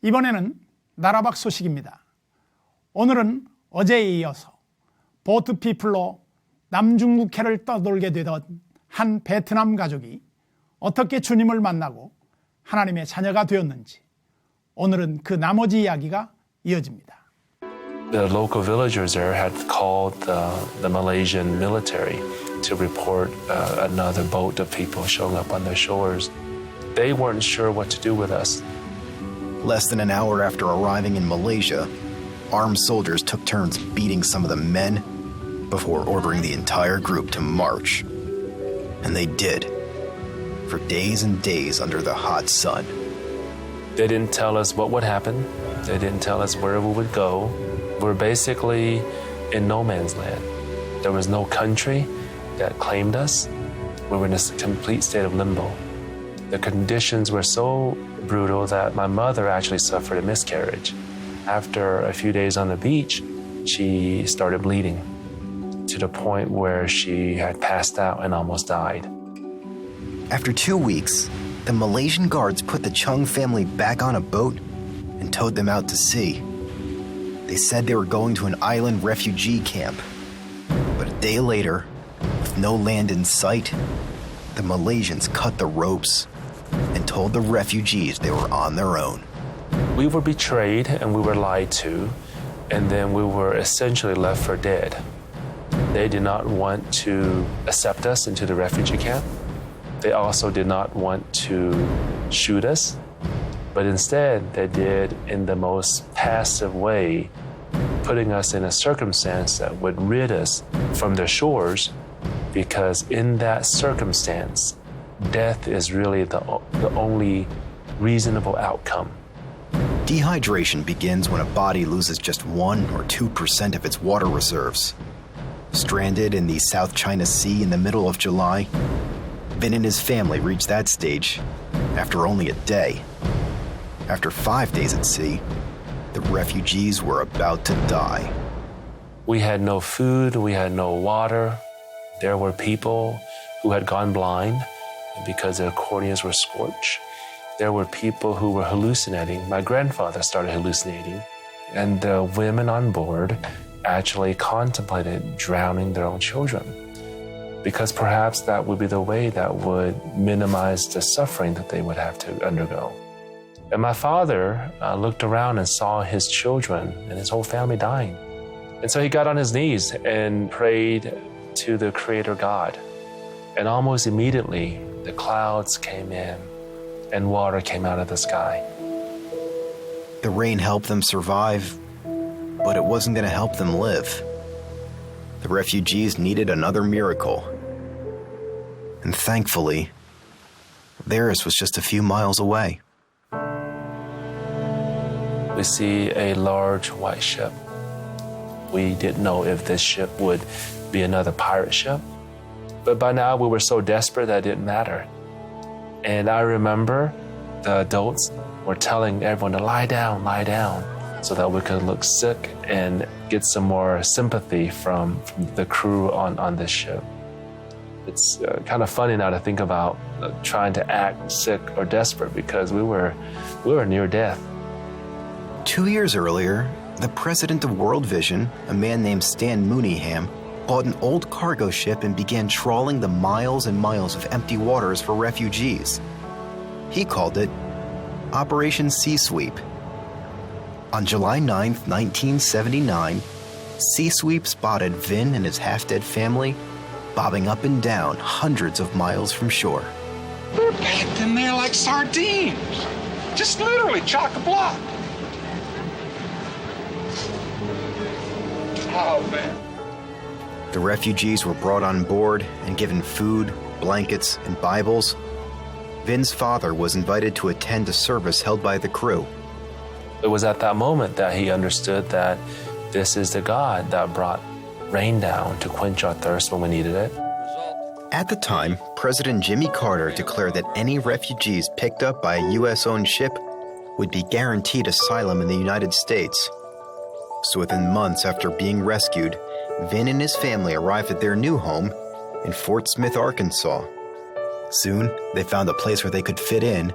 이번에는 나라밖 소식입니다. 오늘은 어제에 이어서 보트피플로 남중국해를 떠돌게 되던 한 베트남 가족이 어떻게 주님을 만나고 하나님의 자녀가 되었는지 오늘은 그 나머지 이야기가 이어집니다. The local villagers there had called the Malaysian military to report another boat of people showing up on their shores. They weren't sure what to do with us. Less than an hour after arriving in Malaysia, armed soldiers took turns beating some of the men before ordering the entire group to march. And they did, for days and days under the hot sun. They didn't tell us what would happen. They didn't tell us where we would go. We're basically in no man's land. There was no country that claimed us. We were in a complete state of limbo. The conditions were so brutal that my mother actually suffered a miscarriage. After a few days on the beach, she started bleeding to the point where she had passed out and almost died. After 2 weeks, the Malaysian guards put the Chung family back on a boat and towed them out to sea. They said they were going to an island refugee camp. But a day later, with no land in sight, the Malaysians cut the ropes and told the refugees they were on their own. We were betrayed and we were lied to, and then we were essentially left for dead. They did not want to accept us into the refugee camp. They also did not want to shoot us, but instead they did in the most passive way, putting us in a circumstance that would rid us from their shores, because in that circumstance, death is really the only reasonable outcome. Dehydration begins when a body loses just 1 or 2% of its water reserves. Stranded in the South China Sea in the middle of July, Vin and his family reached that stage after only a day. After 5 days at sea, the refugees were about to die. We had no food, we had no water. There were people who had gone blind because their corneas were scorched. There were people who were hallucinating. My grandfather started hallucinating, and the women on board actually contemplated drowning their own children, because perhaps that would be the way that would minimize the suffering that they would have to undergo. And my father looked around and saw his children and his whole family dying. And so he got on his knees and prayed to the Creator God. And almost immediately, the clouds came in and water came out of the sky. The rain helped them survive, but it wasn't going to help them live. The refugees needed another miracle. And thankfully, theirs was just a few miles away. We see a large white ship. We didn't know if this ship would be another pirate ship, but by now we were so desperate that it didn't matter. And I remember the adults were telling everyone to lie down, so that we could look sick and get some more sympathy from the crew on this ship. It's kind of funny now to think about trying to act sick or desperate, because we were near death. 2 years earlier, the president of World Vision, a man named Stan Mooneyham, bought an old cargo ship and began trawling the miles and miles of empty waters for refugees. He called it Operation Sea Sweep. On July 9, 1979, Sea Sweep spotted Vin and his half-dead family bobbing up and down hundreds of miles from shore. They're packed in there like sardines. Just literally chock-a-block. Oh, man. The refugees were brought on board and given food, blankets, and Bibles. Vin's father was invited to attend a service held by the crew. It was at that moment that he understood that this is the God that brought rain down to quench our thirst when we needed it. At the time, President Jimmy Carter declared that any refugees picked up by a U.S.-owned ship would be guaranteed asylum in the United States. So within months after being rescued, Vin and his family arrived at their new home in Fort Smith, Arkansas. Soon, they found a place where they could fit in,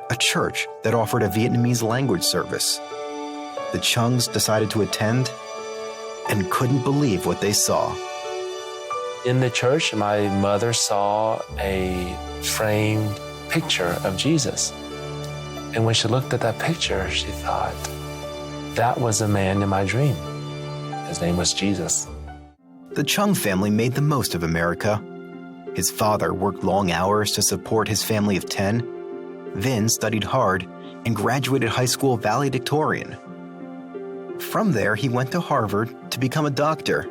a church that offered a Vietnamese language service. The Chungs decided to attend and couldn't believe what they saw. In the church, my mother saw a framed picture of Jesus. And when she looked at that picture, she thought, that was the man in my dream. His name was Jesus. The Chung family made the most of America. His father worked long hours to support his family of 10. Vin studied hard and graduated high school valedictorian. From there, he went to Harvard to become a doctor.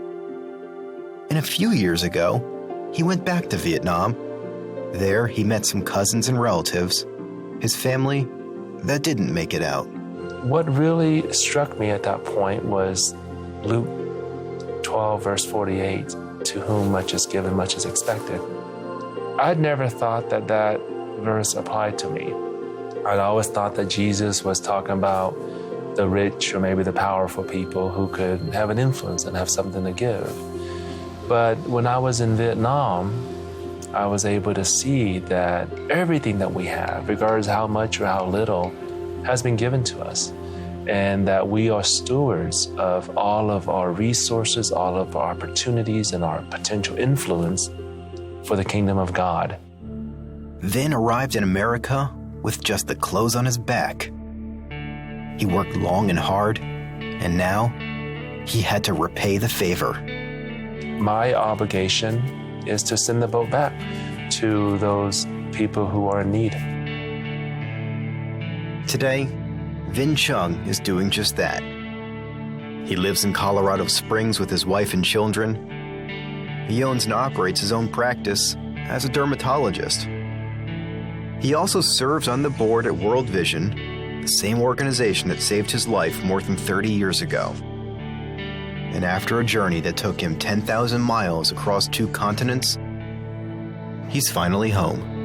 And a few years ago, he went back to Vietnam. There, he met some cousins and relatives, his family that didn't make it out. What really struck me at that point was Luke 12, verse 48, to whom much is given, much is expected. I'd never thought that that verse applied to me. I'd always thought that Jesus was talking about the rich or maybe the powerful people who could have an influence and have something to give. But when I was in Vietnam, I was able to see that everything that we have, regardless of how much or how little, has been given to us. And that we are stewards of all of our resources, all of our opportunities, and our potential influence for the kingdom of God. Vin arrived in America with just the clothes on his back. He worked long and hard, and now he had to repay the favor. My obligation is to send the boat back to those people who are in need. Today, Vin Chung is doing just that. He lives in Colorado Springs with his wife and children. He owns and operates his own practice as a dermatologist. He also serves on the board at World Vision, the same organization that saved his life more than 30 years ago. And after a journey that took him 10,000 miles across 2 continents, he's finally home.